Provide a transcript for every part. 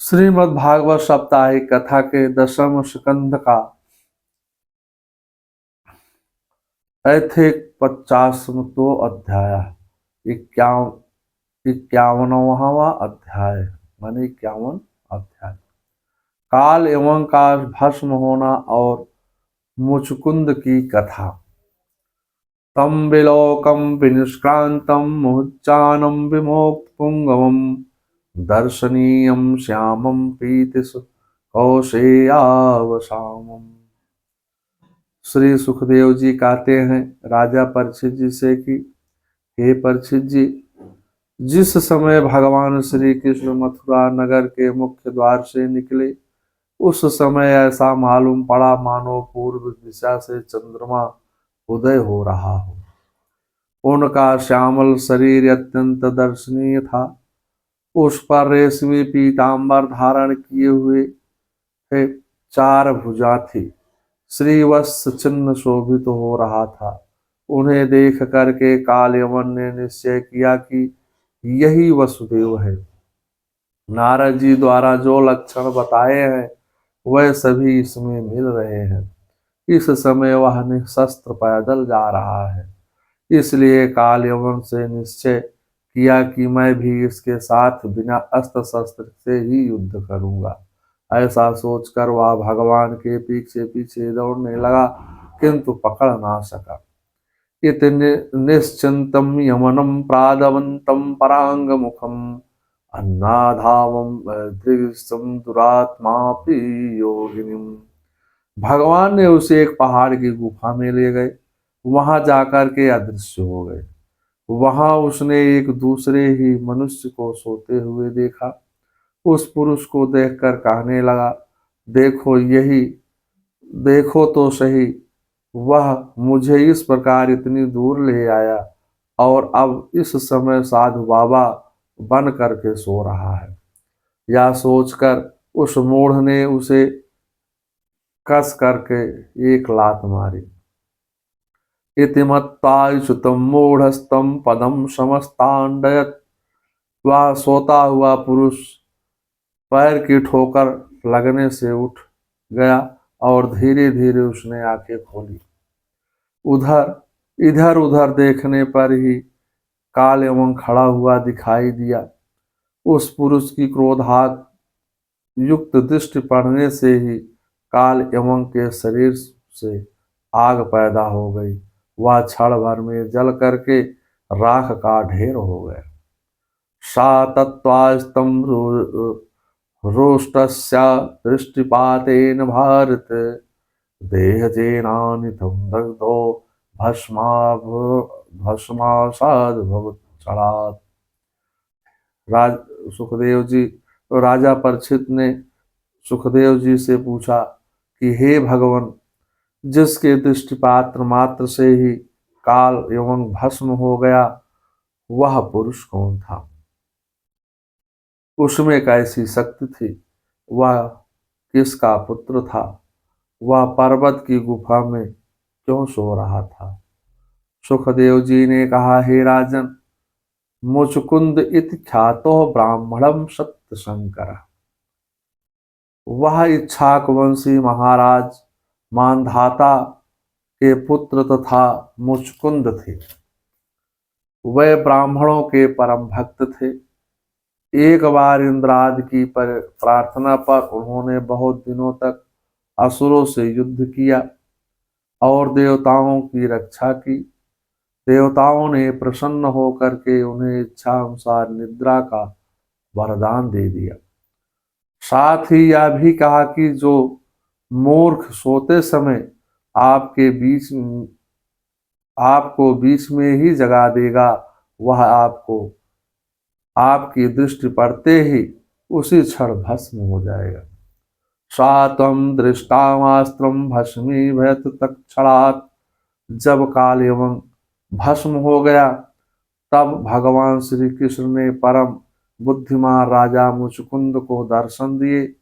श्रीमद् भागवत साप्ताहिक कथा के दशम स्कंध का ऐथिक 50वां अध्याय 51वां अध्याय माने 51 अध्याय। काल एवं का भस्म होना और मुचकुंद की कथा। तम विलोकम विनिष्क्रांतम मुहुच्चानम विमोक्त पुंगवम दर्शनीयम श्यामम पीति कौशेयावसामम। श्री सुखदेव जी कहते हैं राजा परीक्षित जी से कि हे परीक्षित जी, जिस समय भगवान श्री कृष्ण मथुरा नगर के मुख्य द्वार से निकले उस समय ऐसा मालूम पड़ा मानो पूर्व दिशा से चंद्रमा उदय हो रहा हो। उनका श्यामल शरीर अत्यंत दर्शनीय था। उस पर रेशमी पीतांबर धारण किए हुए थे, 4 भुजा थी, श्रीवत्स चिन्ह शोभित हो रहा था। उन्हें देख करके कालयवन ने निश्चय किया कि यही वसुदेव है। नारद जी द्वारा जो लक्षण बताए हैं वह सभी इसमें मिल रहे हैं। इस समय वह निशस्त्र पैदल जा रहा है, इसलिए कालयवन से निश्चय किया कि मैं भी इसके साथ बिना अस्त्र शस्त्र से ही युद्ध करूंगा। ऐसा सोचकर वह भगवान के पीछे पीछे दौड़ने लगा, किंतु पकड़ ना सका। इति निश्चिंतम यमनम प्रादवंतम परांग मुखम अन्नाधावम दृश्यम दुरात्मापि योगिनीम। भगवान ने उसे एक पहाड़ की गुफा में ले गए। वहां जाकर के अदृश्य हो गए। वहां उसने एक दूसरे ही मनुष्य को सोते हुए देखा। उस पुरुष को देखकर कहने लगा, देखो तो सही, वह मुझे इस प्रकार इतनी दूर ले आया और अब इस समय साधु बाबा बन करके सो रहा है। यह सोचकर उस मूढ़ ने उसे कस करके एक लात मारी। इति मत्तायुषुतम मूढ़स्तम पदम समस्तांडयत। वह सोता हुआ पुरुष पैर की ठोकर लगने से उठ गया और धीरे धीरे उसने आंखें खोली। इधर उधर देखने पर ही काल एवं खड़ा हुआ दिखाई दिया। उस पुरुष की क्रोधात युक्त दृष्टि पड़ने से ही काल एवं के शरीर से आग पैदा हो गई। वह क्षण भर में जल करके राख का ढेर हो गया। सा तत्वास्तम रोष्टस्य दृष्टिपातेन भारत देहजेनानिथं दग्धो भस्मासाद भवत्सलात्। राजा परीक्षित ने सुखदेव जी से पूछा कि हे भगवान, जिसके दृष्टिपात मात्र से ही काल एवं भस्म हो गया, वह पुरुष कौन था? उसमें कैसी शक्ति थी? वह किसका पुत्र था? वह पर्वत की गुफा में क्यों सो रहा था? सुखदेव जी ने कहा, हे राजन, मुचकुंद इति ख्यातो ब्राह्मणम सत्य शंकर। वह इक्ष्वाकुवंशी महाराज मानधाता के पुत्र तथा मुचकुंद थे। वे ब्राह्मणों के परम भक्त थे। एक बार इंद्रादि की प्रार्थना पर उन्होंने बहुत दिनों तक असुरों से युद्ध किया और देवताओं की रक्षा की। देवताओं ने प्रसन्न होकर के उन्हें इच्छा अनुसार निद्रा का वरदान दे दिया। साथ ही यह भी कहा कि जो मूर्ख सोते समय आपको बीच में ही जगा देगा, वह आपकी दृष्टि पड़ते ही उसी क्षण भस्म हो जाएगा। सात्वं दृष्टामास्त्रं भस्मीभयत तत्क्षणात्। जब काल एवं भस्म हो गया, तब भगवान श्री कृष्ण ने परम बुद्धिमान राजा मुचकुंद को दर्शन दिए।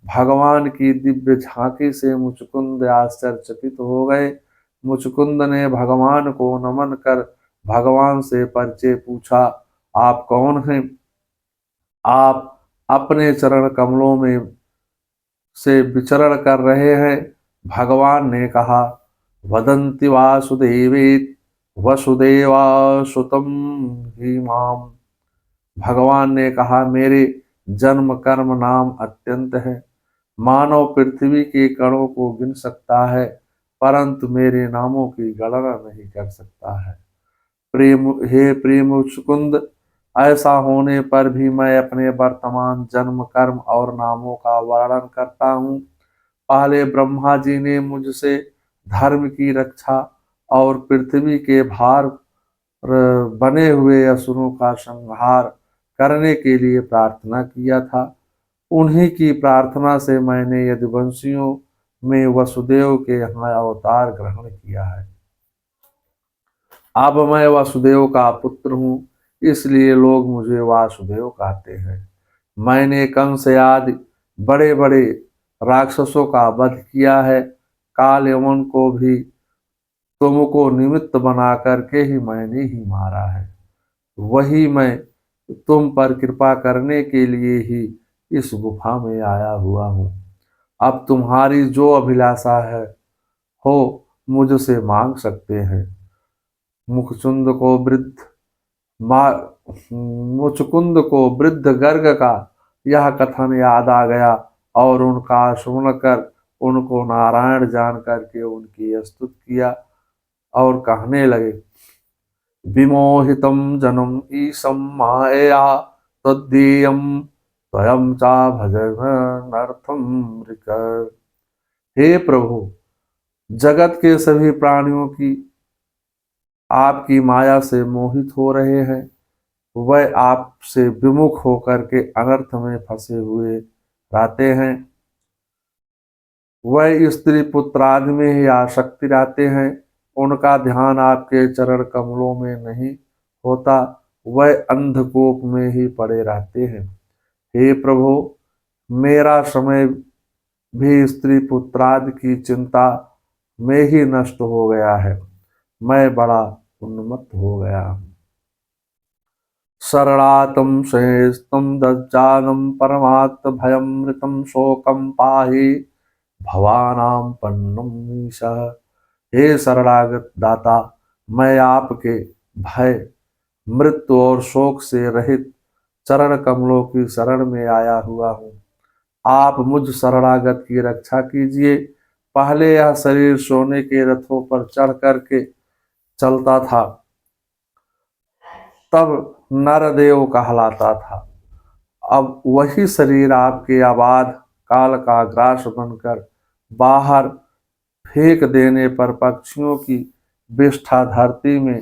भगवान की दिव्य झांकी से मुचकुंद आश्चर्यचकित हो गए। मुचकुंद ने भगवान को नमन कर भगवान से परिचय पूछा, आप कौन हैं? आप अपने चरण कमलों में से विचरण कर रहे हैं। भगवान ने कहा, वदन्ति वासुदेवेत वसुदेवासुतम ही माम। भगवान ने कहा, मेरे जन्म कर्म नाम अत्यंत है। मानव पृथ्वी के कणों को गिन सकता है, परंतु मेरे नामों की गणना नहीं कर सकता है। प्रेम, हे प्रेम मुकुंद, ऐसा होने पर भी मैं अपने वर्तमान जन्म कर्म और नामों का वर्णन करता हूँ। पहले ब्रह्मा जी ने मुझसे धर्म की रक्षा और पृथ्वी के भार बने हुए असुरों का संहार करने के लिए प्रार्थना किया था। उन्हीं की प्रार्थना से मैंने यदुवंशियों में वसुदेव के यहाँ अवतार ग्रहण किया है। अब मैं वासुदेव का पुत्र हूँ, इसलिए लोग मुझे वासुदेव कहते हैं। मैंने कंस आदि बड़े बड़े राक्षसों का वध किया है। काल यमन को भी तुमको निमित्त बना करके ही मैंने ही मारा है। वही मैं तुम पर कृपा करने के लिए ही इस गुफा में आया हुआ हूँ। अब तुम्हारी जो अभिलाषा है हो मुझसे मांग सकते हैं। मुचकुंद को वृद्ध मुचकुंद को वृद्ध गर्ग का यह कथन याद आ गया और उनका सुनकर उनको नारायण जान करके उनकी स्तुति किया और कहने लगे, विमोहितं जनम ईशं मायया तद्देयं त्वयं चा भजनर्थं मृक। हे प्रभु, जगत के सभी प्राणियों की आपकी माया से मोहित हो रहे हैं। वह आपसे विमुख होकर के अनर्थ में फंसे हुए रहते हैं। वह स्त्री पुत्र आदि में ही आसक्ति रहते हैं। उनका ध्यान आपके चरण कमलों में नहीं होता, वह अंधकूप में ही पड़े रहते हैं। हे प्रभु, मेरा समय भी स्त्री पुत्रादि की चिंता में ही नष्ट हो गया है। मैं बड़ा उन्मत्त हो गया हूँ। शरणातम सहेस्तम दज्जानम परमात्म भयमृतम शोकम पाहि भवानाम पन्नम ईशा। हे शरणागत दाता, मैं आपके भय, मृत्यु और शोक से रहित चरण कमलों की शरण में आया हुआ हूँ। आप मुझ शरणागत की रक्षा कीजिए। पहले यह शरीर सोने के रथों पर चढ़ करके चलता था, तब नरदेव कहलाता था। अब वही शरीर आपके अबाध काल का ग्रास बनकर बाहर फेंक देने पर, पक्षियों की विष्ठा धरती में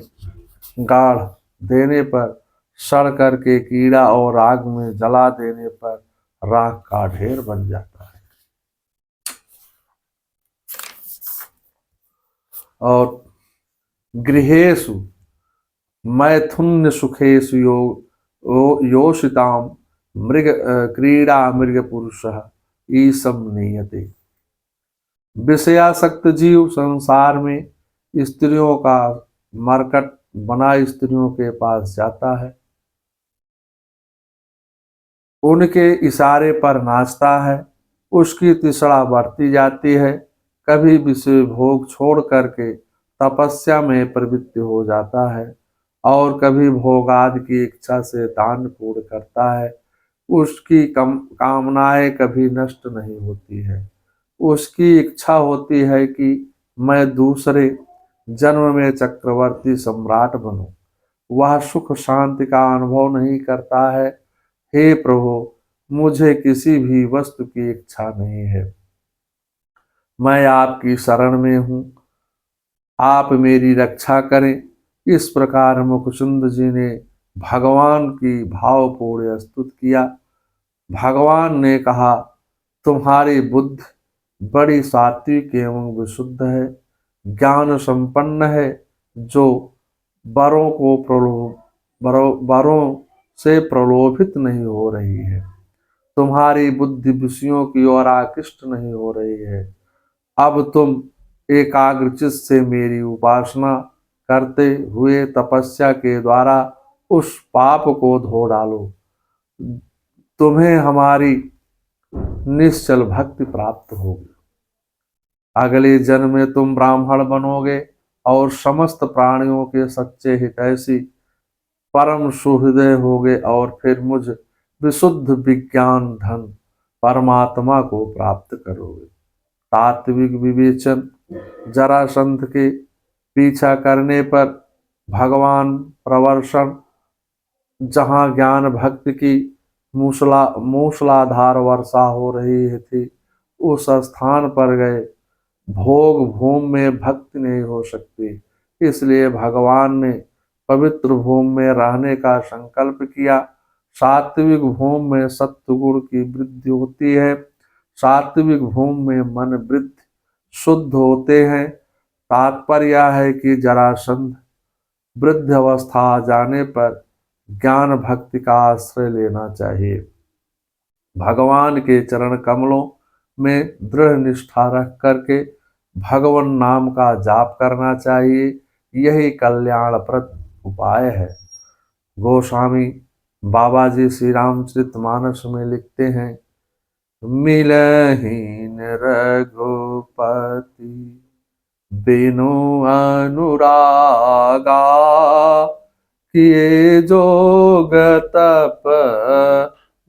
गाड़ देने पर, सड़ करके कीड़ा और आग में जला देने पर राख का ढेर बन जाता है। और गृहेषु मैथुन्य सुखेषु योषिताम मृग क्रीड़ा मृग पुरुष ईसम नीयते। विषयासक्त जीव संसार में स्त्रियों का मरकट बना स्त्रियों के पास जाता है, उनके इशारे पर नाचता है, उसकी तृष्णा बढ़ती जाती है। कभी विषय भोग छोड़ करके तपस्या में प्रवृत्त हो जाता है और कभी भोगादि की इच्छा से दान पूर्ण करता है। उसकी कामनाएं कभी नष्ट नहीं होती है। उसकी इच्छा होती है कि मैं दूसरे जन्म में चक्रवर्ती सम्राट बनूं। वह सुख शांति का अनुभव नहीं करता है। हे प्रभु, मुझे किसी भी वस्तु की इच्छा नहीं है। मैं आपकी शरण में हूँ, आप मेरी रक्षा करें। इस प्रकार मुकुंद जी ने भगवान की भावपूर्ण स्तुति किया। भगवान ने कहा, तुम्हारी बुद्धि बड़ी सात्विक एवं विशुद्ध है, ज्ञान संपन्न है, जो वरों से प्रलोभित नहीं हो रही है। तुम्हारी बुद्धि विषयों की ओर आकृष्ट नहीं हो रही है। अब तुम एकाग्रचित से मेरी उपासना करते हुए तपस्या के द्वारा उस पाप को धो डालो तुम्हें हमारी निश्चल भक्ति प्राप्त होगी। अगले जन्म में तुम ब्राह्मण बनोगे और समस्त प्राणियों के सच्चे हितैषी परम सुहृदय होगे और फिर मुझ विशुद्ध विज्ञान धन परमात्मा को प्राप्त करोगे। तात्विक विवेचन, जरासंध के पीछा करने पर भगवान प्रवर्षण जहाँ ज्ञान भक्ति की मूसलाधार वर्षा हो रही थी, उस स्थान पर गए। भोग भूमि में भक्ति नहीं हो सकती, इसलिए भगवान ने पवित्र भूमि में रहने का संकल्प किया। सात्विक भूमि में सत्व गुण की वृद्धि होती है। सात्विक भूमि में मन वृद्धि शुद्ध होते हैं। तात्पर्य यह है कि जरासंध वृद्ध अवस्था आ जाने पर ज्ञान भक्ति का आश्रय लेना चाहिए। भगवान के चरण कमलों में दृढ़ निष्ठा रख करके भगवान नाम का जाप करना चाहिए। यही कल्याणप्रद उपाय है। गोस्वामी बाबा जी श्री रामचरितमानस में लिखते हैं, मिलहीन रघुपति बिनु अनुरागा, किए जोग तप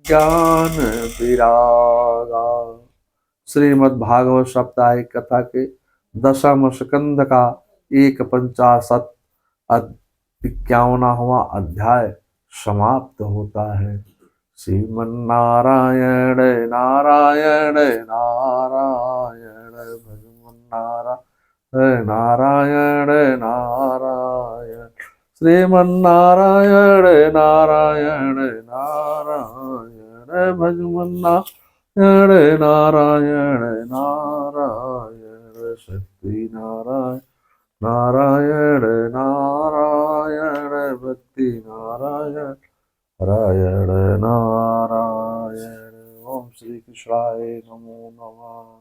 ज्ञान विरागा। श्रीमद् भागवत साप्ताहिक कथा के 10वें स्कंद का 51वां अध्याय समाप्त होता है। श्रीमन्नारायण नारायण नारायण भगवन्नारायण नारायण नारायण श्रीमन्नारायण नारायण नारायण भगवन्नारायण नारायण नारायण शक्ति नारायण नारायण नारायण भक्ति नारायण नारायण नारायण। ओम श्री कृष्णाय नमो नमः।